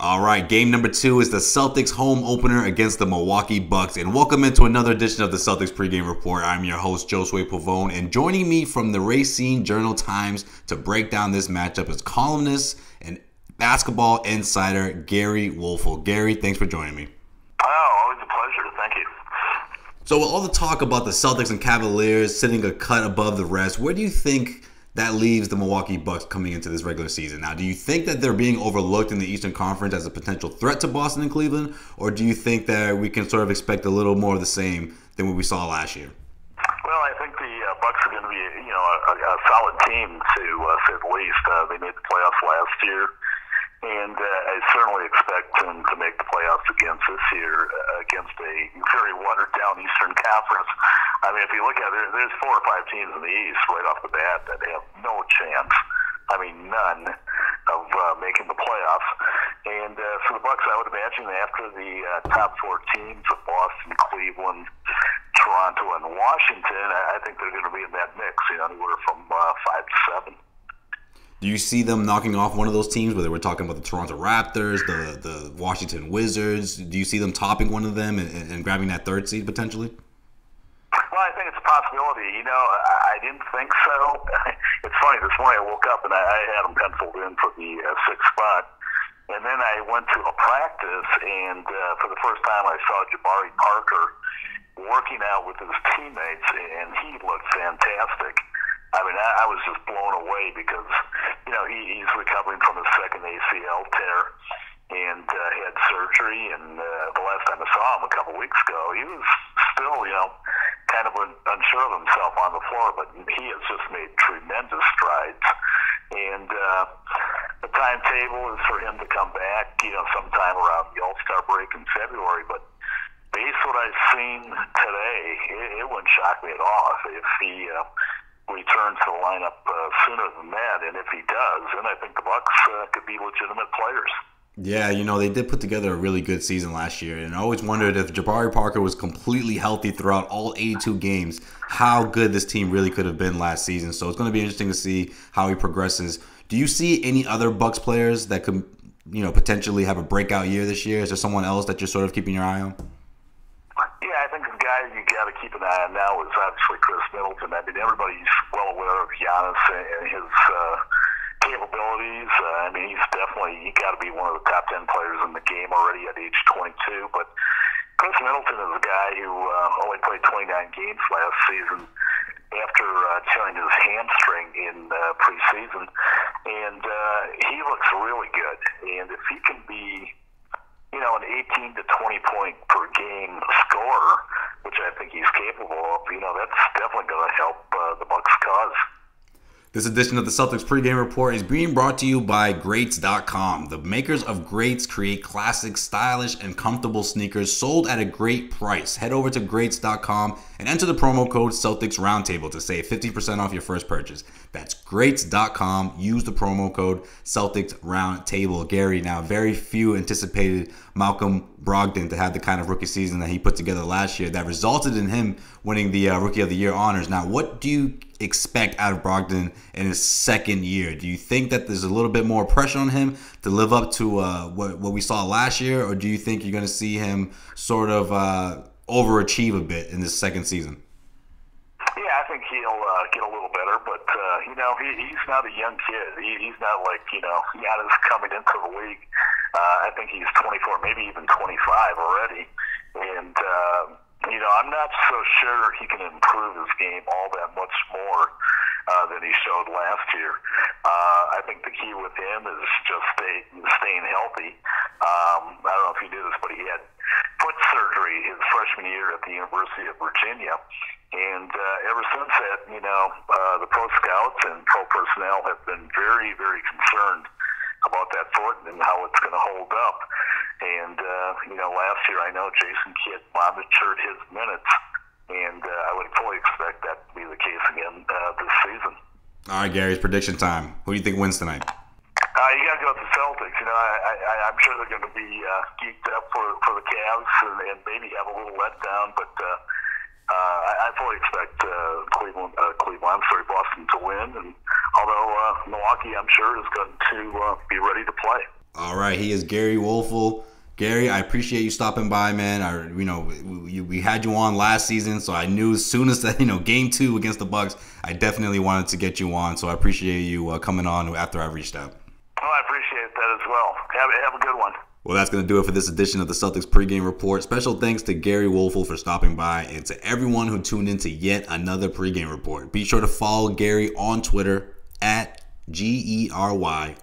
All right, game number 2 is the Celtics home opener against the Milwaukee Bucks. And welcome into another edition of the Celtics pregame report. I'm your host, Josue Pavone, and joining me from the Racine Journal-Times to break down this matchup is columnist and basketball insider Gery Woelfel. Gery, thanks for joining me. Oh, always a pleasure. Thank you. So with all the talk about the Celtics and Cavaliers sitting a cut above the rest, where do you think that leaves the Milwaukee Bucks coming into this regular season? Now, do you think that they're being overlooked in the Eastern Conference as a potential threat to Boston and Cleveland, or do you think that we can sort of expect a little more of the same than what we saw last year? Well, I think the Bucks are going to be, a solid team to say the least. They made the playoffs last year, and I certainly expect them to make the playoffs against this year against a very watered-down Eastern Conference. I mean, if you look at it, there's 4 or 5 teams in the East right off the bat that have no chance. I mean, none of making the playoffs. And for the Bucks, I would imagine after the top 4 teams of Boston, Cleveland, Toronto, and Washington, I think they're going to be in that mix, anywhere from 5 to 7. Do you see them knocking off one of those teams, whether we're talking about the Toronto Raptors, the Washington Wizards? Do you see them topping one of them and grabbing that 3rd seed potentially? Well, I think it's a possibility. I didn't think so. It's funny, this morning I woke up and I had them penciled in for the 6th spot. And then I went to a practice, and for the first time I saw Jabari Parker working out with his teammates, and he looked fantastic. I mean, I was just blown away because, he's recovering from his 2nd ACL tear and had surgery. And the last time I saw him a couple weeks ago, he was still, kind of unsure of himself on the floor, but he has just made tremendous strides. And the timetable is for him to come back, sometime around the All-Star break in February. But based on what I've seen today, it wouldn't shock me at all if he returns to the lineup sooner than that. And if he does, then I think the Bucks could be legitimate players. Yeah, they did put together a really good season last year, and I always wondered if Jabari Parker was completely healthy throughout all 82 games, how good this team really could have been last season. So it's going to be interesting to see how he progresses. Do you see any other Bucks players that could, potentially have a breakout year this year? Is there someone else that you're sort of keeping your eye on? Yeah, I think the guy you got to keep an eye on now is obviously Chris Middleton. I mean, everybody's well aware of Giannis and his capabilities. He's definitely got to be one of the top 10 players in the game already at age 22. But Chris Middleton is a guy who only played 29 games last season after tearing his hamstring in preseason, and he looks really good. And if he can be, an 18 to 20 point per game scorer, which I think he's capable of, that's definitely going to help the Bucks' cause. This edition of the Celtics pregame report is being brought to you by Greats.com. The makers of Greats create classic, stylish, and comfortable sneakers sold at a great price. Head over to Greats.com and enter the promo code Celtics Roundtable to save 50% off your first purchase. That's Greats.com. Use the promo code Celtics Roundtable. Gery, now very few anticipated Malcolm Brogdon to have the kind of rookie season that he put together last year that resulted in him winning the Rookie of the Year honors. Now, what do you expect out of Brogdon in his 2nd year? Do you think that there's a little bit more pressure on him to live up to what we saw last year, or do you think you're going to see him sort of overachieve a bit in this 2nd season? Yeah, I think he'll get a little better, but he's not a young kid. He's not like Giannis coming into the league. I think he's 24, maybe even 25 already, and I'm not so sure he can improve his game all that much more than he showed last year. I think the key with him is just staying healthy. I don't know if you knew this, but he had foot surgery his freshman year at the University of Virginia. And ever since that, the pro scouts and pro personnel have been very, very concerned about that foot and how it's going to hold up. And, last year I know Jason Kidd monitored his minutes, and I would fully expect that to be the case again this season. All right, Gary's prediction time. Who do you think wins tonight? You got to go with the Celtics. I'm sure they're going to be geeked up for the Cavs and maybe have a little letdown, but I fully expect Boston to win. And although Milwaukee, I'm sure, is going to be ready to play. All right, he is Gery Woelfel. Gery, I appreciate you stopping by, man. We had you on last season, so I knew as soon as that, game 2 against the Bucks, I definitely wanted to get you on. So I appreciate you coming on after I reached out. Oh, I appreciate that as well. Have a good one. Well, that's going to do it for this edition of the Celtics pregame report. Special thanks to Gery Woelfel for stopping by and to everyone who tuned in to yet another pregame report. Be sure to follow Gery on Twitter at GeryWoelfel.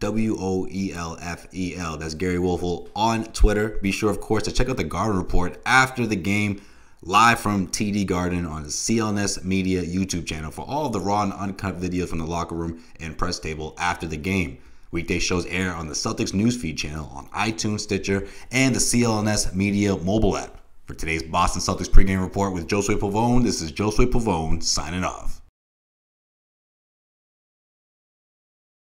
That's Gery Woelfel on Twitter. Be sure, of course, to check out the Garden Report after the game, live from TD Garden on the CLNS Media YouTube channel for all of the raw and uncut videos from the locker room and press table after the game. Weekday shows air on the Celtics Newsfeed channel on iTunes, Stitcher, and the CLNS Media mobile app. For today's Boston Celtics pregame report with Josue Pavone, this is Josue Pavone signing off.